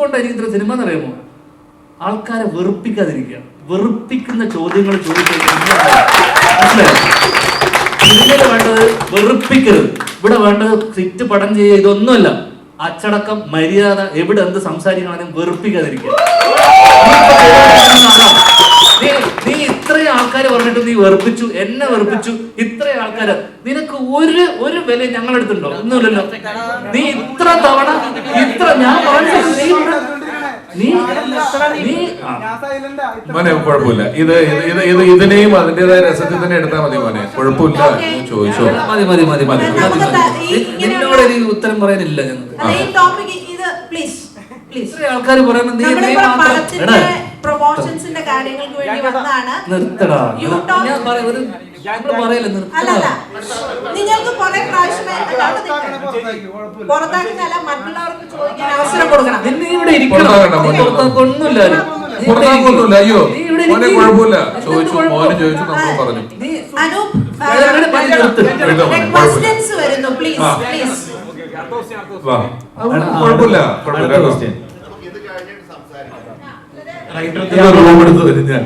എന്തുകൊണ്ടായിരിക്കും ഇത്ര സിനിമ എന്നറിയാമോ? ആൾക്കാരെ വെറുപ്പിക്കാതിരിക്കുക. വെറുപ്പിക്കുന്ന ചോദ്യങ്ങൾ ചോദിക്കുന്നത് സിനിമയിൽ വേണ്ടത് വെറുപ്പിക്കരുത്. ഇവിടെ വേണ്ടത് സിറ്റ് പടം ചെയ്യുക, ഇതൊന്നുമല്ല. അച്ചടക്കം, മര്യാദ, എവിടെ എന്ത് സംസാരിക്കണമെങ്കിലും വെറുപ്പിക്കാതിരിക്കുക. നീ ഇത്രയും ആൾക്കാർ പറഞ്ഞിട്ട് നീ വെറുപ്പിച്ചു, എന്നെ വെറുപ്പിച്ചു, ഇത്രയും ആൾക്കാര്. നിനക്ക് ഒരു വില ഞങ്ങളെടുത്തുണ്ടോ? ഒന്നുമില്ലല്ലോ. നീ ഇത്ര തവണ ഞാൻ പറഞ്ഞു മോനെ കുഴപ്പമില്ല. ഇതിനെയും അതിന്റേതായ രസത്തിൽ തന്നെ എടുത്താൽ മതി മോനെ, കുഴപ്പമില്ല. ചോദിച്ചോ. മതി. നിന്നോട് എനിക്ക് ഉത്തരം പറയാനില്ല. ഇത്ര ആൾക്കാർ പറയുന്നത് പ്രൊമോഷൻസിന്റെ കാര്യങ്ങൾക്ക് വേണ്ടി വന്നതാണ്. നിർത്തടാ. നിങ്ങൾക്ക് കുറെ പ്രാവശ്യം പുറത്താക്കുന്നല്ല, മറ്റുള്ളവർക്ക് ചോദിക്കാൻ അവസരം കൊടുക്കണം. ഒന്നുമില്ല. അയ്യോ മോനെ കുഴപ്പമില്ല. ചോദിച്ചു, മോനെ ചോദിച്ചു, നമ്മൾ പറഞ്ഞു. ക്വസ്റ്റ്യൻസ് വരുന്നു, പ്ലീസ് പ്ലീസ്. കുഴപ്പമില്ല. റൂം എടുത്ത് വരും ഞാൻ.